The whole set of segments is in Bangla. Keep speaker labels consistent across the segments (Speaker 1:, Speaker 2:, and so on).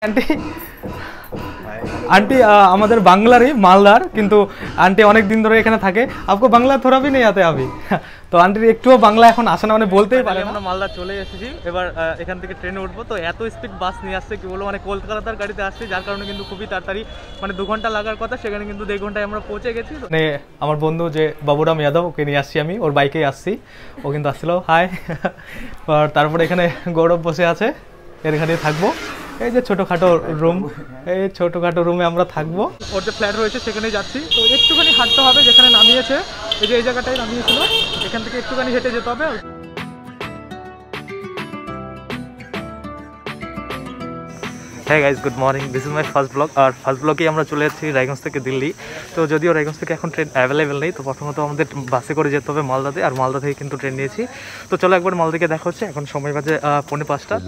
Speaker 1: आंटी आंटी हमारे बांगलार ही मालदार किंतु आंटी अनेक दिन धरे एखाने थाके आपको बांगला थोड़ा भी नहीं आते अभी तो आंटी एकटुओ बांगला এখন আসে না মানে বলতেই পারে না। আমরা মালদা চলে এসেছি, এবার এখান থেকে ট্রেনে উঠবো। তো এত স্পিড বাস নিয়ে আসছে কি বলবো, মানে কলকাতার গাড়িতে আসছে, যার কারণে কিন্তু খুবই তাড়াতাড়ি মানে 2 ঘন্টা লাগার কথা, সেখানে কিন্তু 1.5 ঘন্টায় আমরা পৌঁছে গেছি। মানে আমার বন্ধু যে বাবুরাম যাদব ওকে নিয়ে আসছি আমি, ওর বাইকেই আসছি, ও কিন্তু আসছিল। হাই। আর তারপরে এখানে গৌরব বসে আছে, এর এখানে থাকবো। এই যে ছোটখাটো রুম, এই ছোটখাটো রুমে আমরা থাকবো। ওর যে ফ্ল্যাট রয়েছে সেখানেই যাচ্ছি। তো একটুখানি হাঁটতে হবে, যেখানে নামিয়েছে এই যে এই জায়গাটাই নামিয়েছিল, এখান থেকে একটুখানি হেঁটে যেতে হবে। হ্যাঁ guys, good morning, this is my first blog. আর ফার্স্ট ব্লগেই আমরা চলে যাচ্ছি রায়গঞ্জ থেকে দিল্লি। তো যদিও রায়গঞ্জ থেকে এখন ট্রেন অ্যাভেলেবেল নেই, তো প্রথমত আমাদের বাসে করে যেতে হবে মালদাতে, আর মালদা থেকে কিন্তু ট্রেন নিয়েছি। তো চলো একবার মালদা থেকে দেখা হচ্ছে। এখন সময় বাজে 4:45।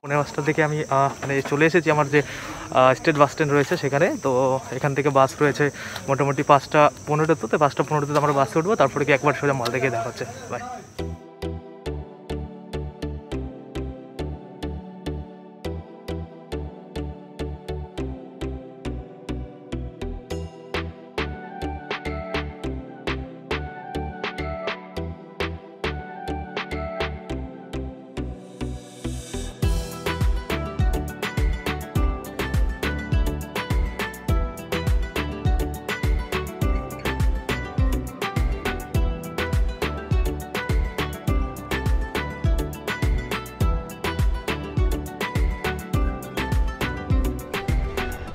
Speaker 1: 5:30 দিকে আমি মানে চলে এসেছি আমার যে স্টেট বাস স্ট্যান্ড রয়েছে সেখানে। তো এখান থেকে বাস রয়েছে মোটামুটি 5:15। তো 5:15 আমরা বাসে উঠবো, তারপরে কি একবার সোজা মালদা গিয়ে দেখা হচ্ছে। বাই।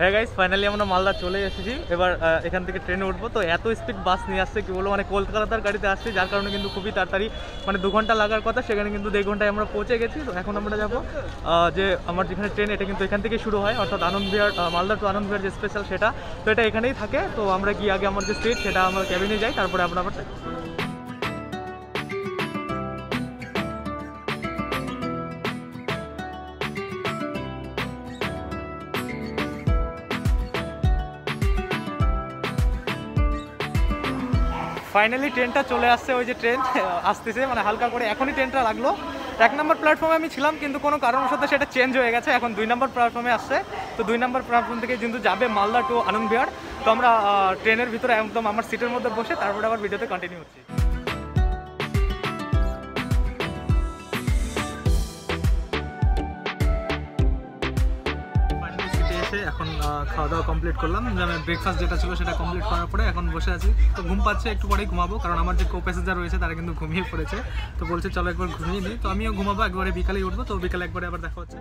Speaker 1: হ্যাঁ গাইস, ফাইনালি আমরা মালদা চলে এসেছি। এবার এখান থেকে ট্রেনে উঠবো। তো এত স্পিড বাস নিয়ে আসছে কি বলবো, মানে কলকাতার গাড়িতে আসছে, যার কারণে কিন্তু খুবই তাড়াতাড়ি মানে 2 ঘন্টা লাগার কথা, সেখানে কিন্তু 1.5 ঘন্টায় আমরা পৌঁছে গেছি। তো এখন আমরা যাবো যে আমার যেখানে ট্রেন, এটা কিন্তু এখান থেকে শুরু হয়, অর্থাৎ আনন্দ বিহার, মালদা টু আনন্দ বিহার যে স্পেশাল সেটা। তো এটা এখানেই থাকে। তো আমরা গিয়ে আগে আমার যে সিট সেটা আমরা ক্যাবিনে যাই, তারপরে আমরা আবার ফাইনালি ট্রেনটা চলে আসছে। ওই যে ট্রেন আসতেছে, মানে হালকা করে এখনই ট্রেনটা লাগলো। 1 নম্বর প্ল্যাটফর্মে আমি ছিলাম, কিন্তু কোনো কারণবশত সেটা চেঞ্জ হয়ে গেছে, এখন 2 নম্বর প্ল্যাটফর্মে আসছে। তো 2 নম্বর প্ল্যাটফর্ম থেকে কিন্তু যাবে মালদা টু আনন্দ বিহার। তো আমরা ট্রেনের ভিতরে একদম আমার সিটের মধ্যে বসে তারপরে আবার ভিডিওতে কন্টিনিউ হচ্ছি। এখন খাওয়া দাওয়া কমপ্লিট করলাম, ব্রেকফাস্ট যেটা ছিল সেটা কমপ্লিট করার পরে এখন বসে আছি। তো ঘুম পাচ্ছে, একটু পরেই ঘুমাবো, কারণ আমার যে কো প্যাসেঞ্জার রয়েছে তারা কিন্তু ঘুমিয়ে পড়েছে। তো বলছে চলো একবার ঘুমিয়ে নিই। তো আমিও ঘুমাবো, একবারে বিকালেই উঠবো। তো বিকালে একবারে আবার দেখা হচ্ছে।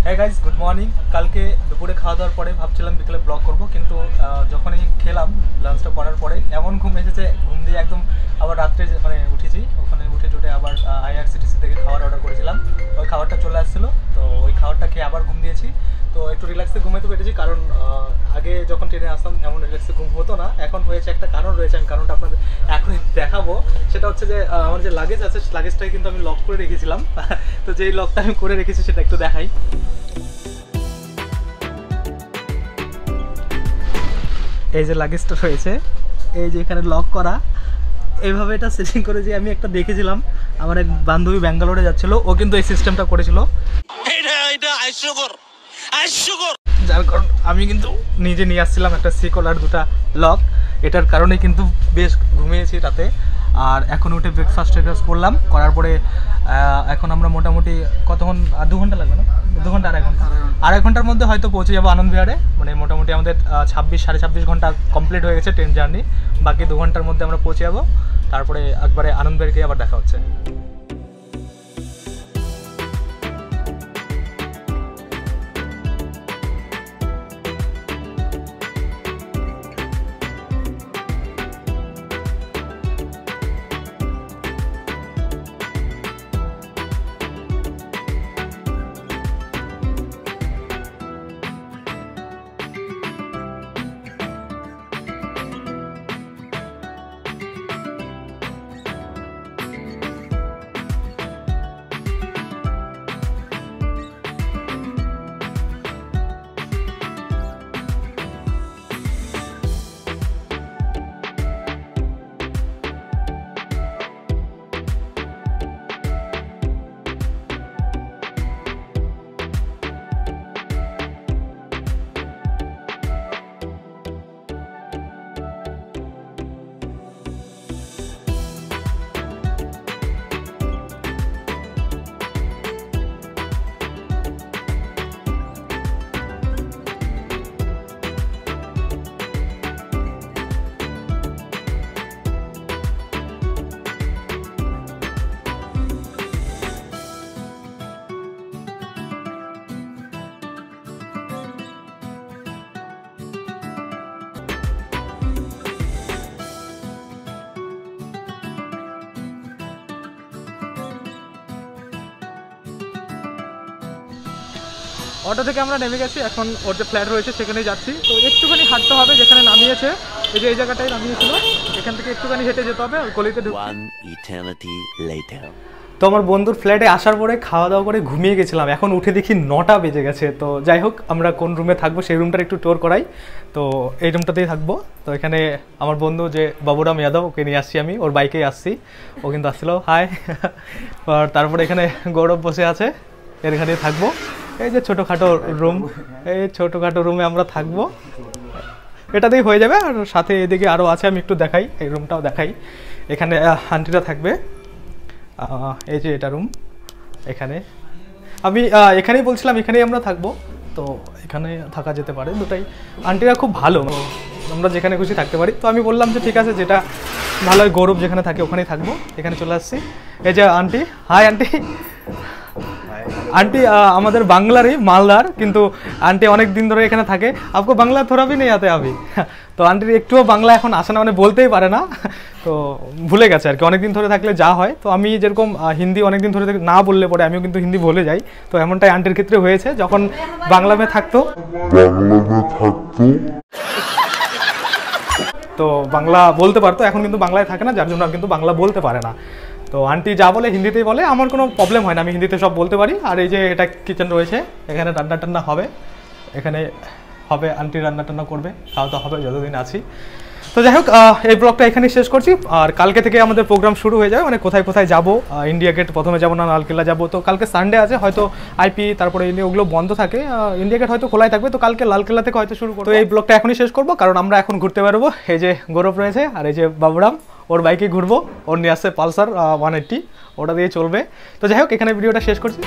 Speaker 1: হ্যাঁ গাইজ, গুড মর্নিং। কালকে দুপুরে খাওয়া দাওয়ার পরে ভাবছিলাম বিকেলে ব্লগ করব, কিন্তু যখনই খেলাম লাঞ্চটা করার পরে এমন ঘুম এসেছে, ঘুম দিয়ে একদম আবার রাত্রে মানে উঠেছি। ওখানে উঠে আবার IRCTC থেকে খাবার অর্ডার করেছিলাম, ওই খাবারটা চলে আসছিলো। তো ওই খাবারটা খেয়ে আবার ঘুম দিয়েছি। তো একটু রিল্যাক্সে ঘুমাতে পেরেছি, কারণ আগে যখন ট্রেনে আসতাম এমন রিল্যাক্সে ঘুম হতো না। এখন হয়েছে, একটা কারণ রয়েছে, আমি কারণটা আপনাদের এখনই দেখাবো। সেটা হচ্ছে যে আমার যে লাগেজ আছে, লাগেজটাই কিন্তু আমি লক করে রেখেছিলাম। তো যেই লকটা আমি করে রেখেছি সেটা একটু দেখাই। এই যে লাগেজটা রয়েছে, এই যে এখানে লক করা, এইভাবে এটা সেটিং করে যে আমি একটা দেখেছিলাম, আমার এক বান্ধবী ব্যাঙ্গালোরে যাচ্ছিল, ও কিন্তু এই সিস্টেমটা করেছিল, যার কারণ আমি কিন্তু নিজে নিয়ে আসছিলাম একটা সিকল আর 2টা লক। এটার কারণে কিন্তু বেশ ঘুমিয়েছি রাতে। আর এখন উঠে ব্রেকফাস্ট করলাম, করার পরে এখন আমরা মোটামুটি কতক্ষণ, 2 ঘন্টা লাগবে না, 2 ঘন্টা আড়াই ঘন্টার মধ্যে হয়তো পৌঁছে যাবো আনন্দ বিহারে। মানে মোটামুটি আমাদের 26 সাড়ে 26 ঘন্টা কমপ্লিট হয়ে গেছে ট্রেন জার্নি, বাকি 2 ঘন্টার মধ্যে আমরা পৌঁছে যাবো। তারপরে একবারে আনন্দের গিয়ে আবার দেখা হচ্ছে। অটো থেকে আমরা নেমে গেছি, এখন ওর যে ফ্ল্যাট রয়েছে সেখানেই যাচ্ছি। তো একটুখানি হাঁটতে হবে, যেখানে নামিয়েছে এই যে এই জায়গাটাই নামিয়েছিল, এখান থেকে একটুখানি হেঁটে যেতে হবে ওই গলিতে। তো আমার বন্ধুর ফ্ল্যাটে আসার পরে খাওয়া দাওয়া করে ঘুমিয়ে গেছিলাম, এখন উঠে দেখি 9টা বেজে গেছে। তো যাই হোক, আমরা কোন রুমে থাকবো সেই রুমটার একটু টোর করাই। তো এই রুমটাতেই থাকবো। তো এখানে আমার বন্ধু যে বাবুরাম যাদব, ওকে নিয়ে আসছি আমি, ওর বাইকেই আসছি, ও কিন্তু আসছিল। হাই। তারপরে এখানে গৌরব বসে আছে, এর এখানেই থাকবো। এই যে ছোটোখাটো রুম, এই ছোটোখাটো রুমে আমরা থাকবো, এটাতেই হয়ে যাবে। আর সাথে এদিকে আরও আছে, আমি একটু দেখাই, এই রুমটাও দেখাই। এখানে আন্টিটা থাকবে, এই যে এটা রুম। এখানে আমি এখানেই বলছিলাম এখানেই আমরা থাকবো। তো এখানে থাকা যেতে পারে, দুটাই। আন্টিরা খুব ভালো, আমরা যেখানে খুশি থাকতে পারি। তো আমি বললাম যে ঠিক আছে, যেটা ভালো হয়, গৌরব যেখানে থাকে ওখানেই থাকবো। এখানে চলে আসছি। এই যে আন্টি, হাই আন্টি। आंटी हमारे बांग्लार मालदार किन्तु आंटी अनेक दिन धरे एखाने थाके आपको बांग्ला थोड़ा भी नहीं आते अभी तो आंटी एकटुओ बांग्ला एखन आसे ना माने बोलतेई पारे ना तो भूले गेছে আর কি অনেক দিন ধরে থাকলে যা হয় তো আমি যেরকম হিন্দি অনেক দিন ধরে না বললে পরে আমিও কিন্তু হিন্দি ভুলে যাই তো এমনটাই আন্টির ক্ষেত্রে হয়েছে যখন বাংলাতে থাকতো তো বাংলা বলতে পারতো এখন কিন্তু বাংলায় থাকে না যার জন্য আর কিন্তু বাংলা বলতে পারে না তো আন্টি যা বলে হিন্দিতেই বলে আমার কোনো প্রবলেম হয় না আমি হিন্দিতে সব বলতে পারি আর এই যে এটা কিচেন রয়েছে এখানে রান্না টান্না হবে এখানে হবে আন্টি রান্না টান্না করবে খাওয়া দাওয়া হবে যতদিন আছি তো যাই হোক এই ব্লগটা এখানেই শেষ করছি আর কালকে থেকে আমাদের প্রোগ্রাম শুরু হয়ে যাবে মানে কোথায় কোথায় যাব ইন্ডিয়া গেট প্রথমে যাব না লালকেল্লা যাব তো কালকে সানডে আছে হয়তো আইপি তারপরে ওগুলো বন্ধ থাকে ইন্ডিয়া গেট হয়তো খোলাই থাকবে তো কালকে লালকেল্লা থেকে হয়তো শুরু করব তো এই ব্লগটা এখনই শেষ করব কারণ আমরা এখন ঘুরতে বেরোবো এই যে গৌরব রয়েছে আর এই যে বাবুরাম ওর বাইকে ঘুরবো ওর নিয়ে আসছে পালসার 180 ওটা দিয়ে চলবে তো যাই হোক এখানে ভিডিওটা শেষ করছি